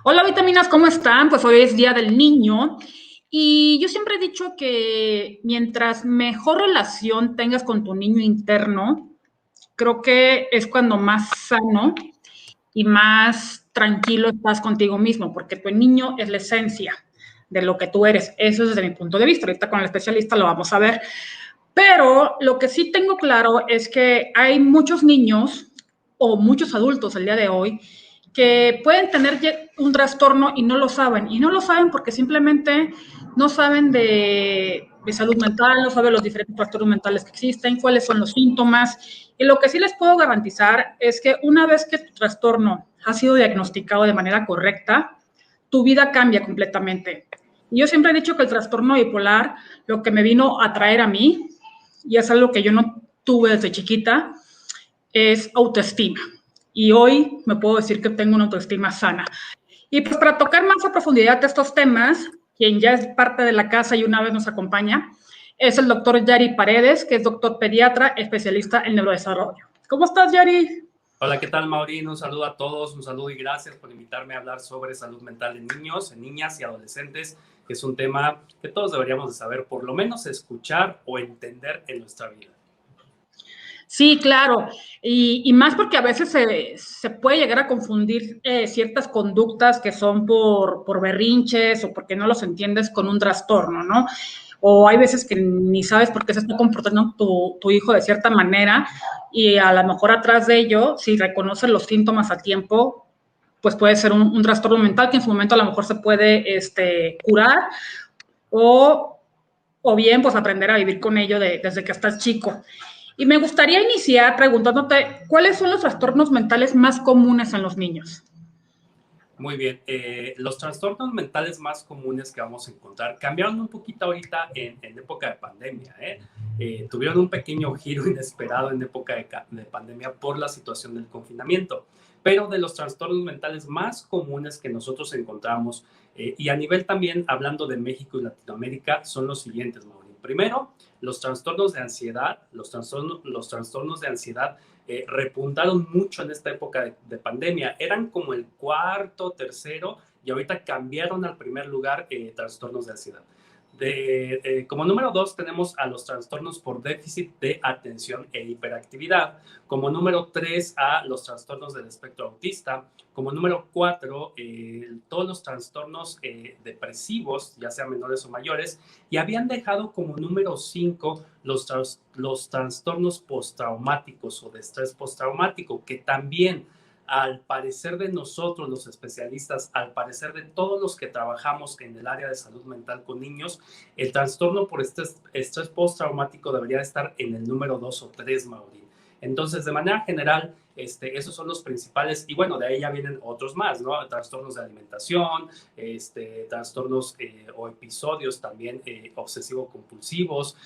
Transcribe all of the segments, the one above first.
Hola vitaminas, ¿cómo están? Pues hoy es Día del Niño y yo siempre he dicho que mientras mejor relación tengas con tu niño interno, creo que es cuando más sano y más tranquilo estás contigo mismo, porque tu niño es la esencia de lo que tú eres. Eso es desde mi punto de vista. Ahorita con el especialista lo vamos a ver. Pero lo que sí tengo claro es que hay muchos niños o muchos adultos el día de hoy que pueden tener un trastorno y no lo saben. Y no lo saben porque simplemente no saben de salud mental, no saben los diferentes trastornos mentales que existen, cuáles son los síntomas. Y lo que sí les puedo garantizar es que una vez que tu trastorno ha sido diagnosticado de manera correcta, tu vida cambia completamente. Y yo siempre he dicho que el trastorno bipolar, lo que me vino a traer a mí, y es algo que yo no tuve desde chiquita, es autoestima. Y hoy me puedo decir que tengo una autoestima sana. Y pues para tocar más a profundidad de estos temas, quien ya es parte de la casa y una vez nos acompaña, es el doctor Yari Paredes, que es doctor pediatra, especialista en neurodesarrollo. ¿Cómo estás, Yari? Hola, ¿qué tal, Maureen? Un saludo a todos, un saludo y gracias por invitarme a hablar sobre salud mental en niños, en niñas y adolescentes, que es un tema que todos deberíamos de saber, por lo menos escuchar o entender en nuestra vida. Sí, claro. Y más porque a veces se puede llegar a confundir ciertas conductas que son por berrinches o porque no los entiendes con un trastorno, ¿no? O hay veces que ni sabes por qué se está comportando tu hijo de cierta manera y a lo mejor atrás de ello, si reconoces los síntomas a tiempo, pues puede ser un trastorno mental que en su momento a lo mejor se puede curar o, o bien pues aprender a vivir con ello desde que estás chico. Y me gustaría iniciar preguntándote, ¿cuáles son los trastornos mentales más comunes en los niños? Muy bien, los trastornos mentales más comunes que vamos a encontrar cambiaron un poquito ahorita en época de pandemia, ¿eh? Tuvieron un pequeño giro inesperado en época de pandemia por la situación del confinamiento. Pero de los trastornos mentales más comunes que nosotros encontramos, y a nivel también hablando de México y Latinoamérica, son los siguientes, Maureen. Primero, los trastornos de ansiedad, los trastornos de ansiedad repuntaron mucho en esta época de pandemia. Eran como el cuarto, tercero, y ahorita cambiaron al primer lugar trastornos de ansiedad. Como número dos tenemos a los trastornos por déficit de atención e hiperactividad. Como número tres a los trastornos del espectro autista. Como número cuatro, todos los trastornos depresivos, ya sean menores o mayores. Y habían dejado como número cinco los trastornos postraumáticos o de estrés postraumático, que también al parecer de nosotros los especialistas, al parecer de todos los que trabajamos en el área de salud mental con niños, el trastorno por estrés postraumático debería estar en el número 2 o 3, Mauri. Entonces, de manera general, esos son los principales, y bueno, de ahí ya vienen otros más, ¿no? Trastornos de alimentación, trastornos o episodios también obsesivo-compulsivos,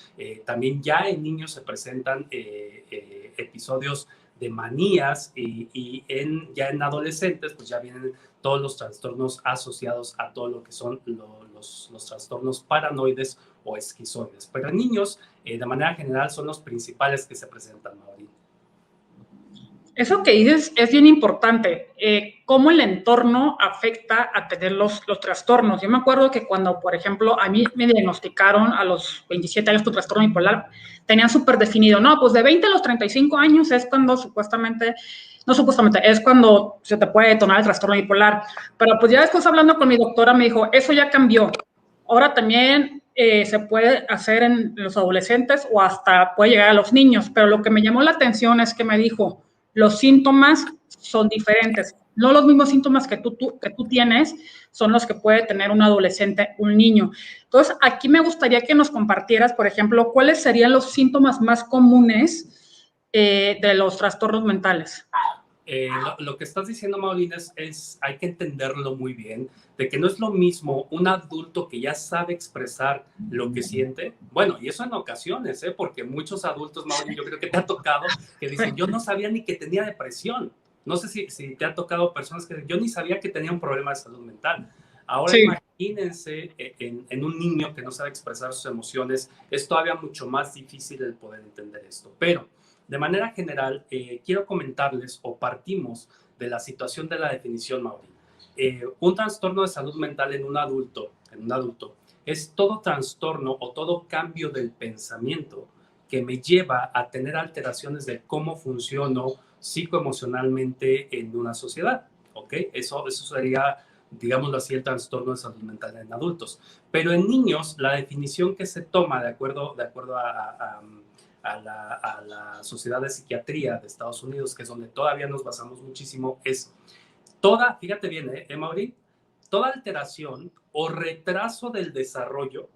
también ya en niños se presentan episodios de manías ya en adolescentes pues ya vienen todos los trastornos asociados a todo lo que son los trastornos paranoides o esquizoides. Pero en niños, de manera general, son los principales que se presentan, Maureen. Eso que dices es bien importante, cómo el entorno afecta a tener los trastornos. Yo me acuerdo que cuando, por ejemplo, a mí me diagnosticaron a los 27 años con trastorno bipolar, tenían súper definido, no, pues de 20 a los 35 años es cuando supuestamente, no supuestamente, es cuando se te puede detonar el trastorno bipolar. Pero pues ya después hablando con mi doctora me dijo, eso ya cambió. Ahora también se puede hacer en los adolescentes o hasta puede llegar a los niños, pero lo que me llamó la atención es que me dijo, los síntomas son diferentes. No los mismos síntomas que tú tienes son los que puede tener un adolescente, un niño. Entonces, aquí me gustaría que nos compartieras, por ejemplo, cuáles serían los síntomas más comunes de los trastornos mentales. Lo que estás diciendo, Maureen, hay que entenderlo muy bien, de que no es lo mismo un adulto que ya sabe expresar lo que siente, bueno, y eso en ocasiones, porque muchos adultos, Maureen, yo creo que te ha tocado, que dicen, yo no sabía ni que tenía depresión. No sé si te ha tocado personas que dicen, yo ni sabía que tenía un problema de salud mental. Ahora Sí. imagínense en un niño que no sabe expresar sus emociones, es todavía mucho más difícil el poder entender esto, pero de manera general, quiero comentarles o partimos de la situación de la definición, Mauri. Un trastorno de salud mental en un adulto, es todo trastorno o todo cambio del pensamiento que me lleva a tener alteraciones de cómo funciono psicoemocionalmente en una sociedad, ¿ok? Eso sería, digámoslo así, el trastorno de salud mental en adultos. Pero en niños, la definición que se toma de acuerdo a la Sociedad de Psiquiatría de Estados Unidos, que es donde todavía nos basamos muchísimo, es toda, fíjate bien, Mauri, toda alteración o retraso del desarrollo,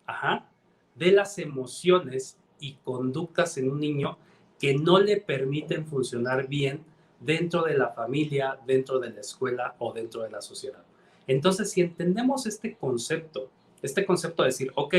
ajá, de las emociones y conductas en un niño que no le permiten funcionar bien dentro de la familia, dentro de la escuela o dentro de la sociedad. Entonces, si entendemos este concepto de decir, ok,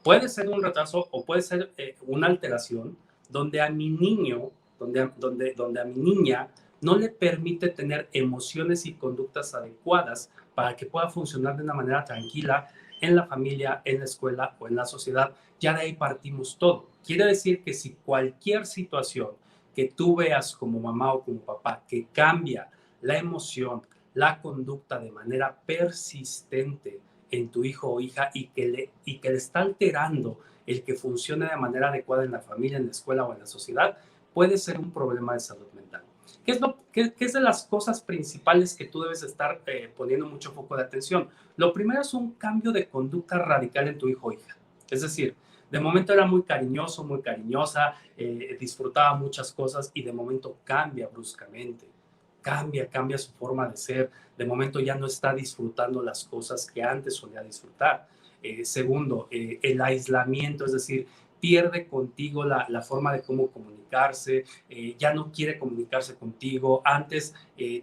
puede ser un retraso o puede ser una alteración donde a mi niño, donde a mi niña no le permite tener emociones y conductas adecuadas para que pueda funcionar de una manera tranquila en la familia, en la escuela o en la sociedad, ya de ahí partimos todo. Quiere decir que si cualquier situación que tú veas como mamá o como papá que cambia la emoción, la conducta de manera persistente en tu hijo o hija y que le está alterando el que funcione de manera adecuada en la familia, en la escuela o en la sociedad, puede ser un problema de salud mental. ¿Qué es de las cosas principales que tú debes estar poniendo mucho foco de atención? Lo primero es un cambio de conducta radical en tu hijo o hija. Es decir, de momento era muy cariñoso, muy cariñosa, disfrutaba muchas cosas y de momento cambia bruscamente. Cambia su forma de ser. De momento ya no está disfrutando las cosas que antes solía disfrutar. Segundo, el aislamiento, es decir, pierde contigo la forma de cómo comunicarse, ya no quiere comunicarse contigo. Antes,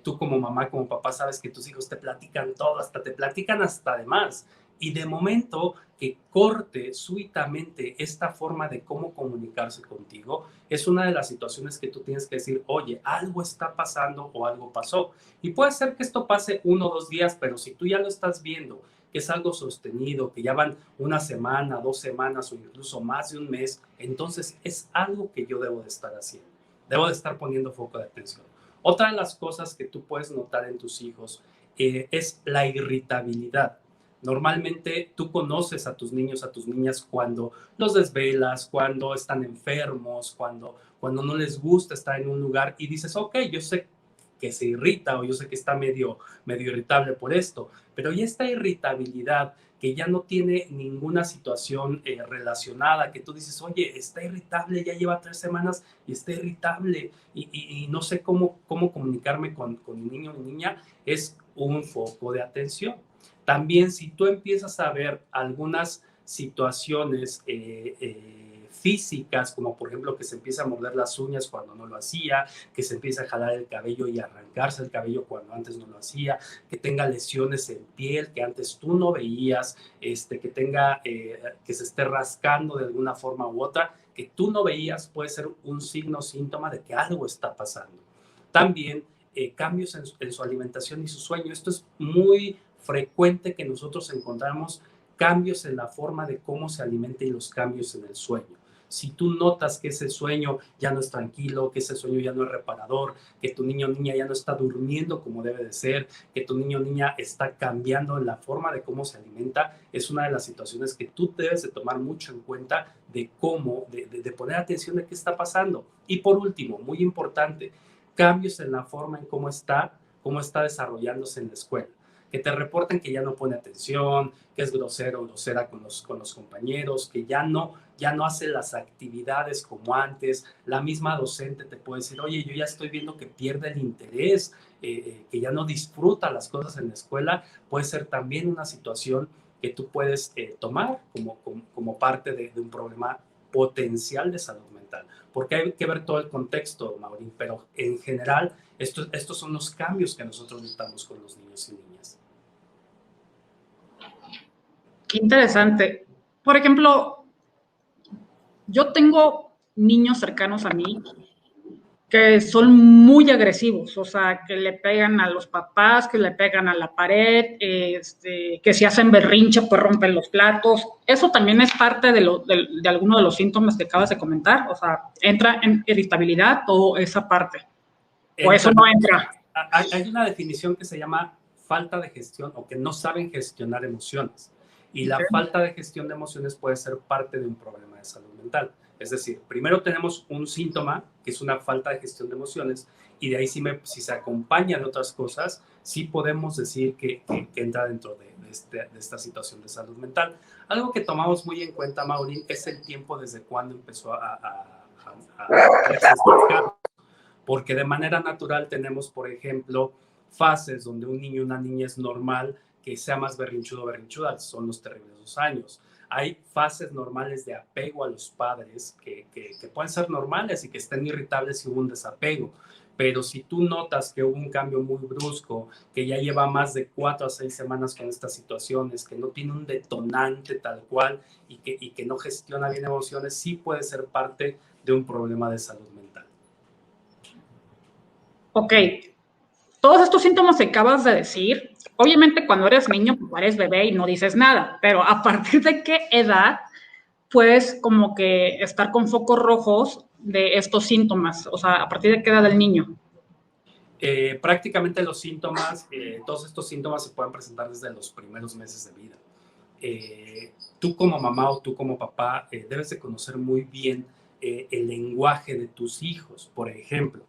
tú como mamá, como papá, sabes que tus hijos te platican todo, hasta te platican hasta de más. Y de momento que corte súbitamente esta forma de cómo comunicarse contigo, es una de las situaciones que tú tienes que decir, oye, algo está pasando o algo pasó. Y puede ser que esto pase 1 o 2 días, pero si tú ya lo estás viendo, que es algo sostenido, que ya van 1 semana, 2 semanas o incluso más de un mes, entonces es algo que yo debo de estar haciendo. Debo de estar poniendo foco de atención. Otra de las cosas que tú puedes notar en tus hijos es la irritabilidad. Normalmente tú conoces a tus niños, a tus niñas cuando los desvelas, cuando están enfermos, cuando no les gusta estar en un lugar y dices, ok, yo sé que se irrita o yo sé que está medio irritable por esto, pero ya esta irritabilidad que ya no tiene ninguna situación relacionada, que tú dices, oye, está irritable, ya lleva 3 semanas y está irritable y no sé cómo comunicarme con mi niño o mi niña, es un foco de atención. También si tú empiezas a ver algunas situaciones físicas, como por ejemplo que se empieza a morder las uñas cuando no lo hacía, que se empieza a jalar el cabello y arrancarse el cabello cuando antes no lo hacía, que tenga lesiones en piel que antes tú no veías, que tenga, que se esté rascando de alguna forma u otra, que tú no veías, puede ser un signo, síntoma de que algo está pasando. También cambios en su alimentación y su sueño. Esto es muy frecuente que nosotros encontramos cambios en la forma de cómo se alimenta y los cambios en el sueño. Si tú notas que ese sueño ya no es tranquilo, que ese sueño ya no es reparador, que tu niño o niña ya no está durmiendo como debe de ser, que tu niño o niña está cambiando la forma de cómo se alimenta, es una de las situaciones que tú debes de tomar mucho en cuenta de cómo, de poner atención de qué está pasando. Y por último, muy importante, cambios en la forma en cómo está desarrollándose en la escuela. Que te reporten que ya no pone atención, que es grosero o grosera con los compañeros, que ya no hace las actividades como antes. La misma docente te puede decir, oye, yo ya estoy viendo que pierde el interés, que ya no disfruta las cosas en la escuela. Puede ser también una situación que tú puedes tomar como parte de un problema potencial de salud mental. Porque hay que ver todo el contexto, Maurín, pero en general estos son los cambios que nosotros notamos con los niños y niñas. Qué interesante. Por ejemplo, yo tengo niños cercanos a mí que son muy agresivos, o sea, que le pegan a los papás, que le pegan a la pared, que si hacen berrinche, pues rompen los platos. Eso también es parte de alguno de los síntomas que acabas de comentar, o sea, ¿entra en irritabilidad o esa parte? ¿O eso no entra? Hay una definición que se llama falta de gestión o que no saben gestionar emociones. Y la Okay. falta de gestión de emociones puede ser parte de un problema de salud mental. Es decir, primero tenemos un síntoma, que es una falta de gestión de emociones, y de ahí si se acompaña de otras cosas, sí podemos decir que entra dentro de esta situación de salud mental. Algo que tomamos muy en cuenta, Maureen, es el tiempo desde cuando empezó a verse estos casos. Porque de manera natural tenemos, por ejemplo, fases donde un niño o una niña es normal que sea más berrinchudo o berrinchuda, son los terribles 2 años. Hay fases normales de apego a los padres que pueden ser normales y que estén irritables si hubo un desapego. Pero si tú notas que hubo un cambio muy brusco, que ya lleva más de 4 a 6 semanas con estas situaciones, que no tiene un detonante tal cual y que no gestiona bien emociones, sí puede ser parte de un problema de salud mental. Ok, todos estos síntomas que acabas de decir, obviamente cuando eres niño, pues eres bebé y no dices nada, pero ¿a partir de qué edad puedes como que estar con focos rojos de estos síntomas? O sea, ¿a partir de qué edad del niño? Prácticamente los síntomas, todos estos síntomas se pueden presentar desde los primeros meses de vida. Tú como mamá o tú como papá debes de conocer muy bien el lenguaje de tus hijos. Por ejemplo,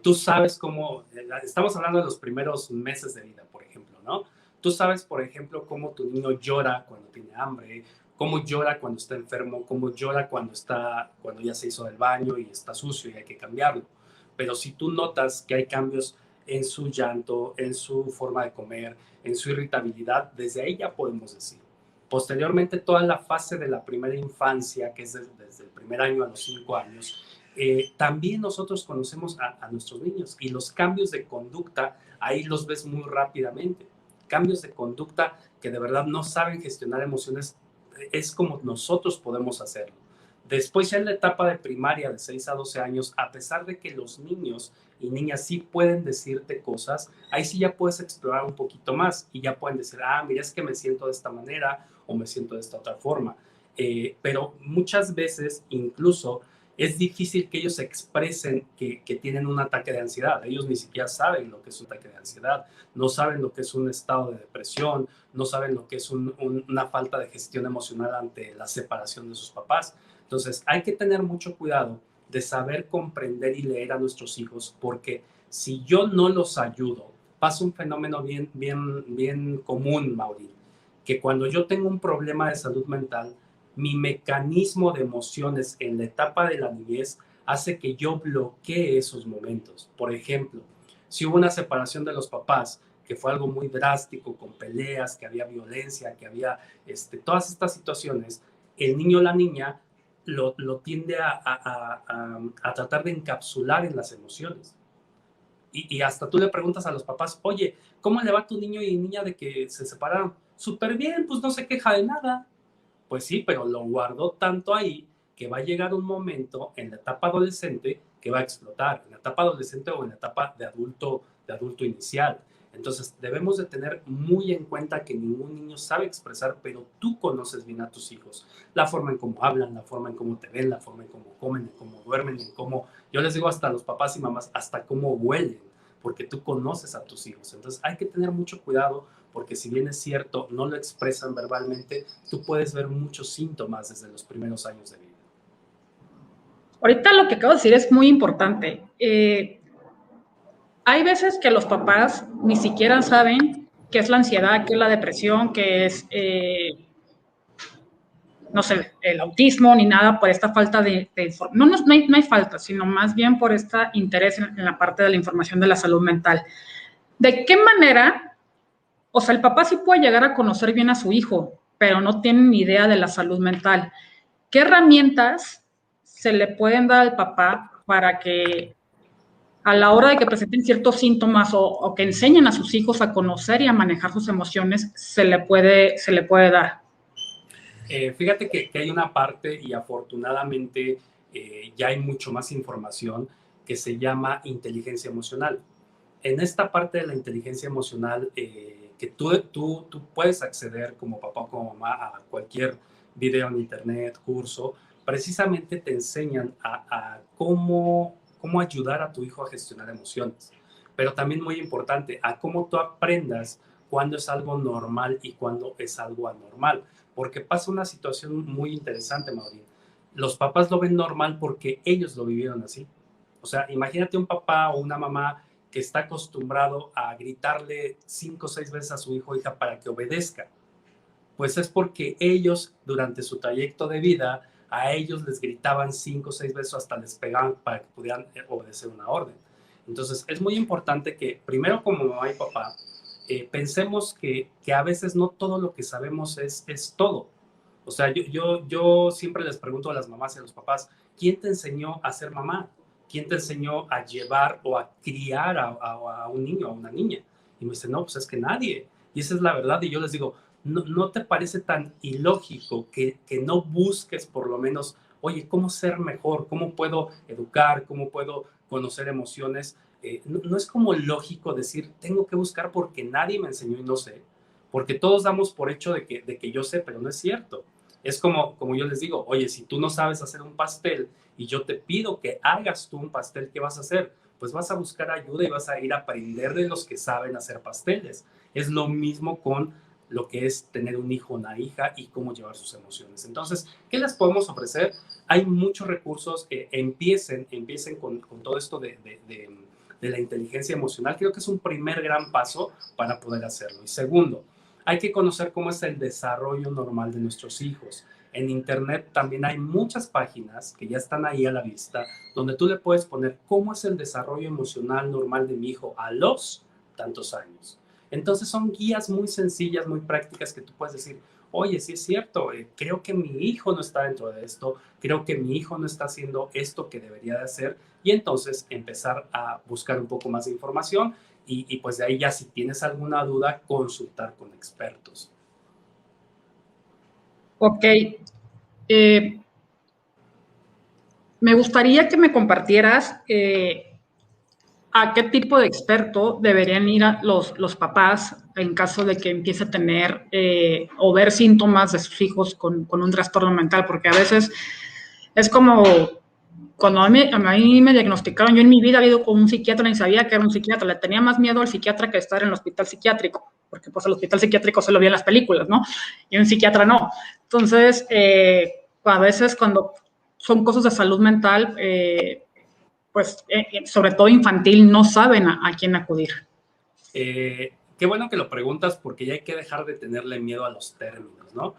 tú sabes cómo, estamos hablando de los primeros meses de vida, por ejemplo, ¿no? Tú sabes, por ejemplo, cómo tu niño llora cuando tiene hambre, cómo llora cuando está enfermo, cómo llora cuando ya se hizo del baño y está sucio y hay que cambiarlo. Pero si tú notas que hay cambios en su llanto, en su forma de comer, en su irritabilidad, desde ahí ya podemos decir. Posteriormente, toda la fase de la primera infancia, que es desde el primer año a los 5 años, también nosotros conocemos a nuestros niños y los cambios de conducta, ahí los ves muy rápidamente. Cambios de conducta que de verdad no saben gestionar emociones, es como nosotros podemos hacerlo. Después ya en la etapa de primaria de 6 a 12 años, a pesar de que los niños y niñas sí pueden decirte cosas, ahí sí ya puedes explorar un poquito más y ya pueden decir, ah, mira, es que me siento de esta manera o me siento de esta otra forma. Pero muchas veces incluso es difícil que ellos expresen que tienen un ataque de ansiedad. Ellos ni siquiera saben lo que es un ataque de ansiedad, no saben lo que es un estado de depresión, no saben lo que es una falta de gestión emocional ante la separación de sus papás. Entonces, hay que tener mucho cuidado de saber comprender y leer a nuestros hijos, porque si yo no los ayudo, pasa un fenómeno bien común, Maureen, que cuando yo tengo un problema de salud mental, mi mecanismo de emociones en la etapa de la niñez hace que yo bloquee esos momentos. Por ejemplo, si hubo una separación de los papás, que fue algo muy drástico, con peleas, que había violencia, que había todas estas situaciones, el niño o la niña lo tiende a tratar de encapsular en las emociones. Y hasta tú le preguntas a los papás, oye, ¿cómo le va a tu niño y niña de que se separaron? Súper bien, pues no se queja de nada. Pues sí, pero lo guardó tanto ahí que va a llegar un momento en la etapa adolescente que va a explotar, en la etapa adolescente o en la etapa de adulto inicial. Entonces debemos de tener muy en cuenta que ningún niño sabe expresar, pero tú conoces bien a tus hijos. La forma en cómo hablan, la forma en cómo te ven, la forma en cómo comen, en cómo duermen, en cómo, yo les digo hasta a los papás y mamás, hasta cómo huelen, porque tú conoces a tus hijos. Entonces hay que tener mucho cuidado porque si bien es cierto, no lo expresan verbalmente, tú puedes ver muchos síntomas desde los primeros años de vida. Ahorita lo que acabo de decir es muy importante. Hay veces que los papás ni siquiera saben qué es la ansiedad, qué es la depresión, qué es, no sé, el autismo, ni nada por esta falta de información. No hay falta, sino más bien por este interés en la parte de la información de la salud mental. ¿De qué manera? O sea, el papá sí puede llegar a conocer bien a su hijo, pero no tiene ni idea de la salud mental. ¿Qué herramientas se le pueden dar al papá para que a la hora de que presenten ciertos síntomas o que enseñen a sus hijos a conocer y a manejar sus emociones, se le puede dar? Fíjate que hay una parte y afortunadamente ya hay mucho más información que se llama inteligencia emocional. En esta parte de la inteligencia emocional, que tú puedes acceder como papá o como mamá a cualquier video en internet, curso, precisamente te enseñan a cómo ayudar a tu hijo a gestionar emociones. pero también muy importante, a cómo tú aprendas cuándo es algo normal y cuándo es algo anormal. Porque pasa una situación muy interesante, Maureen. Los papás lo ven normal porque ellos lo vivieron así. O sea, imagínate un papá o una mamá que está acostumbrado a gritarle 5 o 6 veces a su hijo o hija para que obedezca. Pues es porque ellos, durante su trayecto de vida, a ellos les gritaban 5 o 6 veces, hasta les pegaban para que pudieran obedecer una orden. Entonces, es muy importante que, primero como mamá y papá, pensemos que a veces no todo lo que sabemos es todo. O sea, yo siempre les pregunto a las mamás y a los papás, ¿quién te enseñó a ser mamá? ¿Quién te enseñó a llevar o a criar a un niño, a una niña? Y me dicen, no, pues es que nadie. Y esa es la verdad. Y yo les digo, ¿no te parece tan ilógico que no busques por lo menos, oye, cómo ser mejor? ¿Cómo puedo educar? ¿Cómo puedo conocer emociones? No es como lógico decir, tengo que buscar porque nadie me enseñó y no sé. Porque todos damos por hecho de que yo sé, pero no es cierto. Es como yo les digo, oye, si tú no sabes hacer un pastel y yo te pido que hagas tú un pastel, ¿qué vas a hacer? Pues vas a buscar ayuda y vas a ir a aprender de los que saben hacer pasteles. Es lo mismo con lo que es tener un hijo o una hija y cómo llevar sus emociones. Entonces, ¿qué les podemos ofrecer? Hay muchos recursos. Empiecen con todo esto de la inteligencia emocional. Creo que es un primer gran paso para poder hacerlo. Y segundo, hay que conocer cómo es el desarrollo normal de nuestros hijos. En Internet también hay muchas páginas que ya están ahí a la vista, donde tú le puedes poner cómo es el desarrollo emocional normal de mi hijo a los tantos años. Entonces son guías muy sencillas, muy prácticas que tú puedes decir, oye, sí es cierto, creo que mi hijo no está dentro de esto, creo que mi hijo no está haciendo esto que debería de hacer, y entonces empezar a buscar un poco más de información y pues de ahí ya si tienes alguna duda, consultar con expertos. Ok. Eh, Me gustaría que me compartieras a qué tipo de experto deberían ir los papás en caso de que empiece a tener o ver síntomas de sus hijos con un trastorno mental, porque a veces es como cuando a mí me diagnosticaron, yo en mi vida había ido con un psiquiatra, ni sabía que era un psiquiatra, le tenía más miedo al psiquiatra que estar en el hospital psiquiátrico, porque pues el hospital psiquiátrico se lo veía en las películas, ¿no? Y un psiquiatra no. Entonces, a veces cuando son cosas de salud mental, pues sobre todo infantil, no saben a quién acudir. Qué bueno que lo preguntas porque ya hay que dejar de tenerle miedo a los términos, ¿no?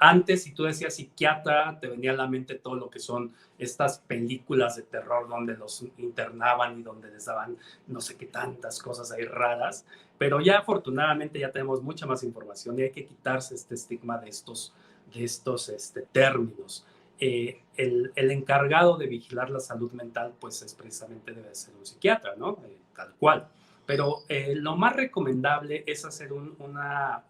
Antes, si tú decías psiquiatra, te venía a la mente todo lo que son estas películas de terror donde los internaban y donde les daban no sé qué tantas cosas ahí raras, pero ya afortunadamente ya tenemos mucha más información y hay que quitarse este estigma de estos términos. El encargado de vigilar la salud mental, pues es precisamente debe ser un psiquiatra, ¿no? Tal cual. Pero lo más recomendable es hacer una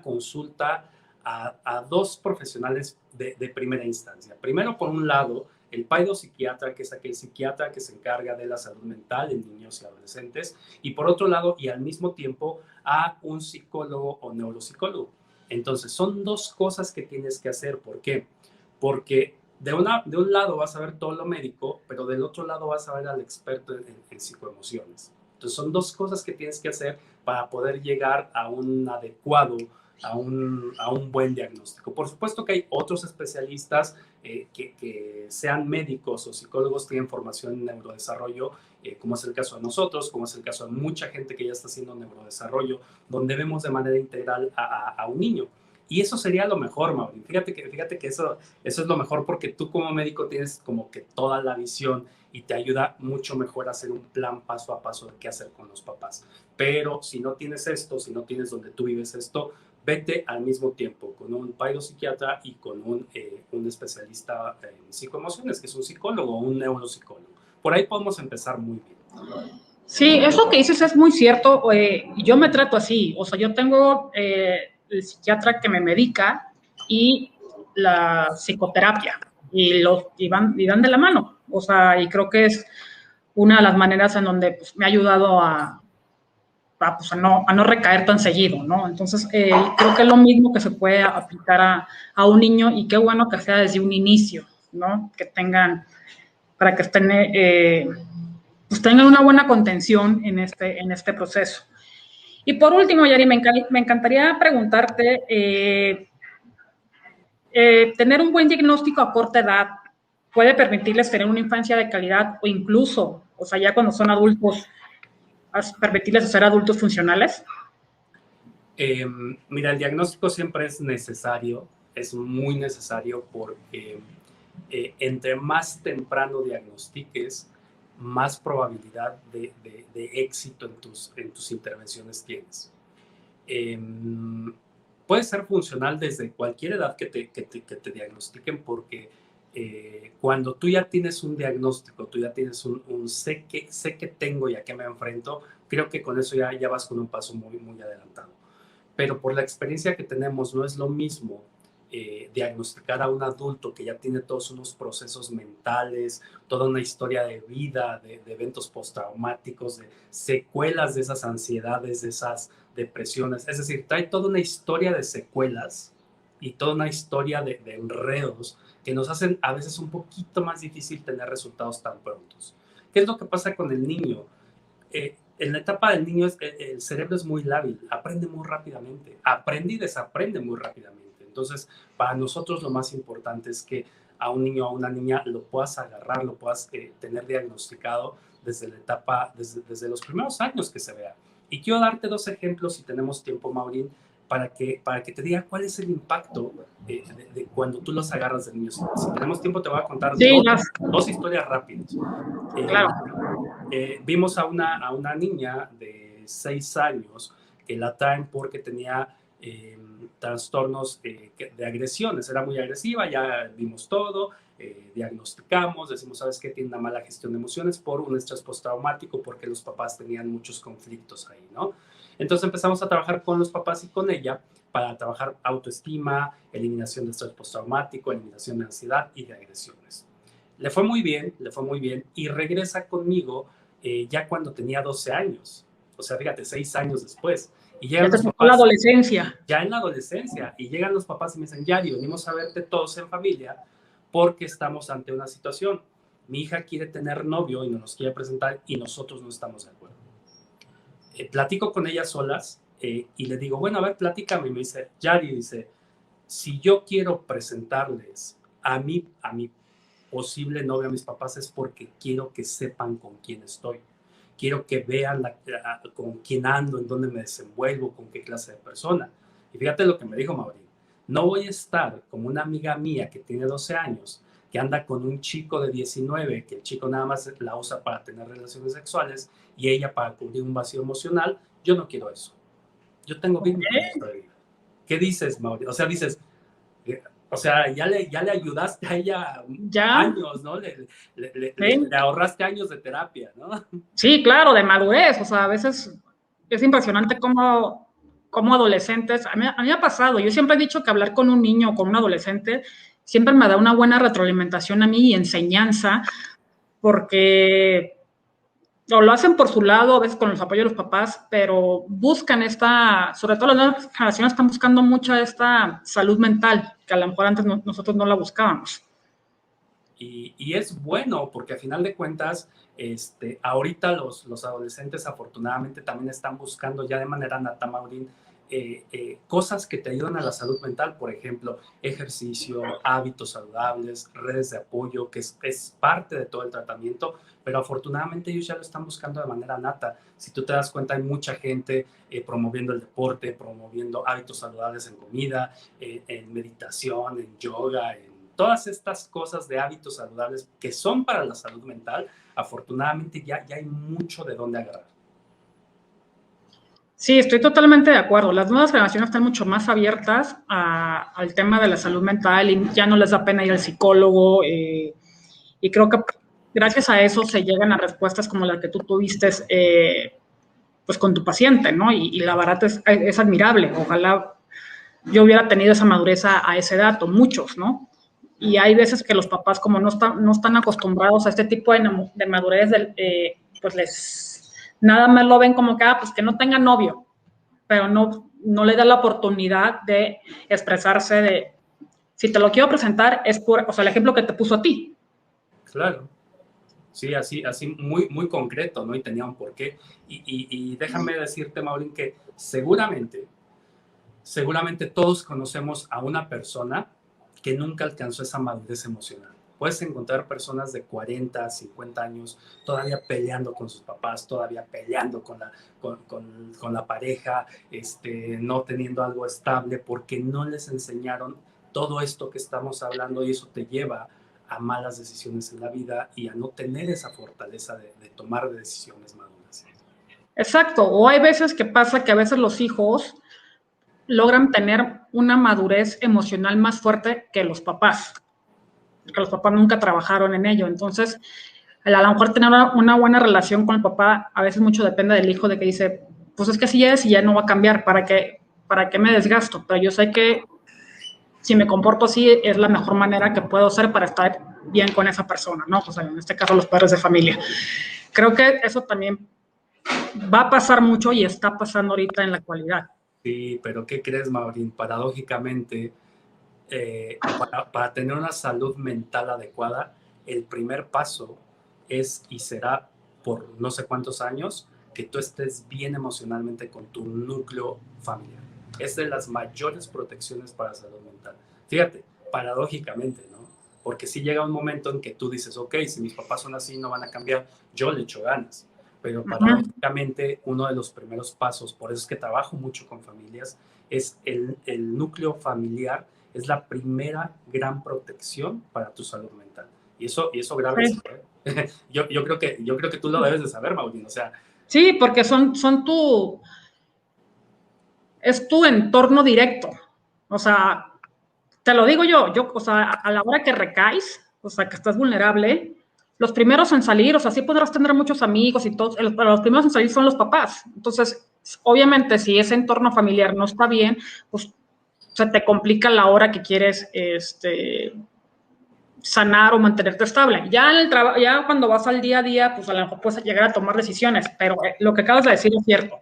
consulta a dos profesionales de primera instancia. Primero, por un lado, el psiquiatra, que es aquel psiquiatra que se encarga de la salud mental en niños y adolescentes, y por otro lado, y al mismo tiempo, a un psicólogo o neuropsicólogo. Entonces, son dos cosas que tienes que hacer. ¿Por qué? Porque de un lado vas a ver todo lo médico, pero del otro lado vas a ver al experto en psicoemociones. Entonces son dos cosas que tienes que hacer para poder llegar a un adecuado, a un buen diagnóstico. Por supuesto que hay otros especialistas que sean médicos o psicólogos, tienen formación en neurodesarrollo, como es el caso de nosotros, como es el caso de mucha gente que ya está haciendo neurodesarrollo, donde vemos de manera integral a un niño. Y eso sería lo mejor, Maureen. Fíjate que eso es lo mejor porque tú como médico tienes como que toda la visión y te ayuda mucho mejor a hacer un plan paso a paso de qué hacer con los papás. Pero si no tienes esto, si no tienes donde tú vives esto, vete al mismo tiempo con un psiquiatra y con un especialista en psicoemociones, que es un psicólogo o un neuropsicólogo. Por ahí podemos empezar muy bien. Sí, eso que dices es muy cierto. Yo me trato así, o sea, yo tengo el psiquiatra que me medica y la psicoterapia y van de la mano. O sea, y creo que es una de las maneras en donde pues, me ha ayudado pues, a no recaer tan seguido, ¿no? Entonces, creo que es lo mismo que se puede aplicar a un niño y qué bueno que sea desde un inicio, ¿no? Que tengan, para que estén pues tengan una buena contención en este proceso. Y por último, Yari, me encantaría preguntarte, tener un buen diagnóstico a corta edad puede permitirles tener una infancia de calidad o incluso, o sea, ya cuando son adultos, permitirles ser adultos funcionales. Mira, el diagnóstico siempre es necesario, es muy necesario porque entre más temprano diagnostiques, más probabilidad de éxito en tus intervenciones tienes. Puede ser funcional desde cualquier edad que te diagnostiquen porque cuando tú ya tienes un diagnóstico, tú ya tienes un sé que tengo y a qué me enfrento, creo que con eso ya vas con un paso muy, muy adelantado. Pero por la experiencia que tenemos, no es lo mismo diagnosticar a un adulto que ya tiene todos unos procesos mentales, toda una historia de vida, de eventos postraumáticos, de secuelas de esas ansiedades, de esas depresiones. Es decir, trae toda una historia de secuelas y toda una historia de enredos que nos hacen a veces un poquito más difícil tener resultados tan prontos. ¿Qué es lo que pasa con el niño? En la etapa del niño el cerebro es muy lábil, aprende muy rápidamente, aprende y desaprende muy rápidamente. Entonces, para nosotros lo más importante es que a un niño o a una niña lo puedas agarrar, lo puedas tener diagnosticado desde la etapa, desde los primeros años que se vea. Y quiero darte dos ejemplos, si tenemos tiempo, Maurín, para que te diga cuál es el impacto de cuando tú los agarras de niños. Si tenemos tiempo, te voy a contar Sí, dos historias rápidas. claro. Vimos a una niña de 6 años que la traen porque tenía trastornos de agresiones, era muy agresiva, ya vimos todo, diagnosticamos, decimos, ¿sabes qué? Tiene una mala gestión de emociones por un estrés postraumático, porque los papás tenían muchos conflictos ahí, ¿no? Entonces empezamos a trabajar con los papás y con ella para trabajar autoestima, eliminación de estrés postraumático, eliminación de ansiedad y de agresiones. Le fue muy bien y regresa conmigo ya cuando tenía 12 años. O sea, fíjate, 6 años después. Y Ya llegan te los tocó la papás, adolescencia. ya en la adolescencia, y llegan los papás y me dicen, Yari, venimos a verte todos en familia porque estamos ante una situación. Mi hija quiere tener novio y no nos quiere presentar y nosotros no estamos de acuerdo. Platico con ellas solas y le digo, bueno, a ver, platícame. Y me dice, Yari, dice, si yo quiero presentarles a mi posible novio a mis papás es porque quiero que sepan con quién estoy. Quiero que vean con quién ando, en dónde me desenvuelvo, con qué clase de persona. Y fíjate lo que me dijo Mauricio. No voy a estar como una amiga mía que tiene 12 años, que anda con un chico de 19, que el chico nada más la usa para tener relaciones sexuales y ella para cubrir un vacío emocional. Yo no quiero eso. Yo tengo bien mi proyecto de vida. ¿Qué dices, Mauricio? O sea, dices, o sea, ya le ayudaste a ella años, ¿no? Le ahorraste años de terapia, ¿no? Sí, claro, de madurez. O sea, a veces es impresionante cómo adolescentes, a mí me ha pasado, yo siempre he dicho que hablar con un niño o con un adolescente siempre me da una buena retroalimentación a mí y enseñanza, porque o lo hacen por su lado, a veces con el apoyo de los papás, pero buscan sobre todo las nuevas generaciones están buscando mucho esta salud mental, que a lo mejor antes nosotros no la buscábamos. Y es bueno porque a final de cuentas, ahorita los adolescentes afortunadamente también están buscando ya de manera nata, Maurín, cosas que te ayudan a la salud mental, por ejemplo, ejercicio, hábitos saludables, redes de apoyo, que es parte de todo el tratamiento, pero afortunadamente ellos ya lo están buscando de manera nata. Si tú te das cuenta, hay mucha gente promoviendo el deporte, promoviendo hábitos saludables en comida, en meditación, en yoga, en todas estas cosas de hábitos saludables que son para la salud mental. Afortunadamente ya hay mucho de dónde agarrar. Sí, estoy totalmente de acuerdo. Las nuevas generaciones están mucho más abiertas al tema de la salud mental y ya no les da pena ir al psicólogo. Y creo que gracias a eso se llegan a respuestas como las que tú tuviste pues con tu paciente, ¿no? Y la verdad es admirable. Ojalá yo hubiera tenido esa madurez a ese dato, muchos, ¿no? Y hay veces que los papás, como no están acostumbrados a este tipo de madurez, pues nada más lo ven como que, pues que no tenga novio, pero no le da la oportunidad de expresarse si te lo quiero presentar, es o sea, el ejemplo que te puso a ti. Claro. Sí, así muy concreto, ¿no? Y tenía un porqué. Y déjame decirte, Maureen, que seguramente todos conocemos a una persona que nunca alcanzó esa madurez emocional. Puedes encontrar personas de 40, 50 años todavía peleando con sus papás, todavía peleando con la pareja, no teniendo algo estable porque no les enseñaron todo esto que estamos hablando, y eso te lleva a malas decisiones en la vida y a no tener esa fortaleza de tomar decisiones maduras. Exacto, o hay veces que pasa que a veces los hijos logran tener una madurez emocional más fuerte que los papás, porque los papás nunca trabajaron en ello. Entonces, a lo mejor tener una buena relación con el papá, a veces mucho depende del hijo, de que dice, pues es que así es y ya no va a cambiar, ¿para qué me desgasto? Pero yo sé que si me comporto así es la mejor manera que puedo hacer para estar bien con esa persona, ¿no? Pues en este caso los padres de familia. Creo que eso también va a pasar mucho y está pasando ahorita en la actualidad. Sí, pero ¿qué crees, Maureen? Paradójicamente, para tener una salud mental adecuada, el primer paso es y será por no sé cuántos años que tú estés bien emocionalmente con tu núcleo familiar. Es de las mayores protecciones para la salud mental. Fíjate, paradójicamente, ¿no? Porque si llega un momento en que tú dices, ok, si mis papás son así, no van a cambiar, yo le echo ganas. Pero paradójicamente, uno de los primeros pasos, por eso es que trabajo mucho con familias, es el núcleo familiar, es la primera gran protección para tu salud mental. Y eso grave es, ¿eh? yo creo que tú lo debes de saber, Maureen. O sea, sí, porque es tu entorno directo. O sea, te lo digo yo, o sea, a la hora que recaes, o sea, que estás vulnerable, los primeros en salir, o sea, sí podrás tener muchos amigos y todos, pero los primeros en salir son los papás. Entonces, obviamente, si ese entorno familiar no está bien, pues se te complica la hora que quieres, sanar o mantenerte estable. Ya, ya cuando vas al día a día, pues a lo mejor puedes llegar a tomar decisiones, pero lo que acabas de decir es cierto.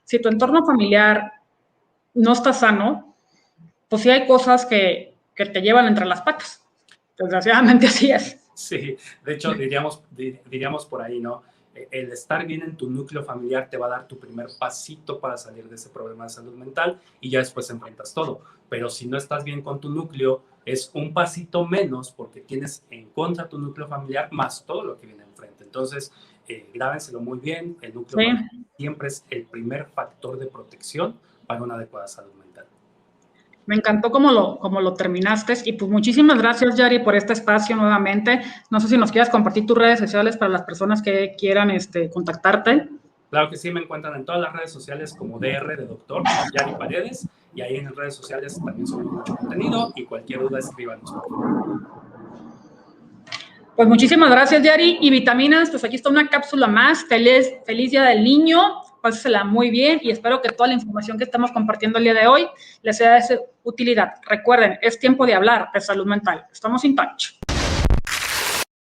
Si tu entorno familiar no está sano, pues sí hay cosas que te llevan entre las patas. Desgraciadamente así es. sí, de hecho diríamos por ahí, ¿no? El estar bien en tu núcleo familiar te va a dar tu primer pasito para salir de ese problema de salud mental, y ya después enfrentas todo. Pero si no estás bien con tu núcleo, es un pasito menos porque tienes en contra tu núcleo familiar más todo lo que viene enfrente. Entonces, grábenselo muy bien, el núcleo familiar siempre es el primer factor de protección para una adecuada salud mental. Me encantó cómo lo terminaste y pues muchísimas gracias, Yari, por este espacio nuevamente. No sé si nos quieras compartir tus redes sociales para las personas que quieran contactarte. Claro que sí, me encuentran en todas las redes sociales como DR de Doctor Yari Paredes, y ahí en las redes sociales también subimos mucho contenido, y cualquier duda escríbanos. Pues muchísimas gracias, Yari. Y vitaminas, pues aquí está una cápsula más. Feliz Día del Niño. Pásela muy bien y espero que toda la información que estamos compartiendo el día de hoy les sea de utilidad. Recuerden, es tiempo de hablar de salud mental. Estamos in touch.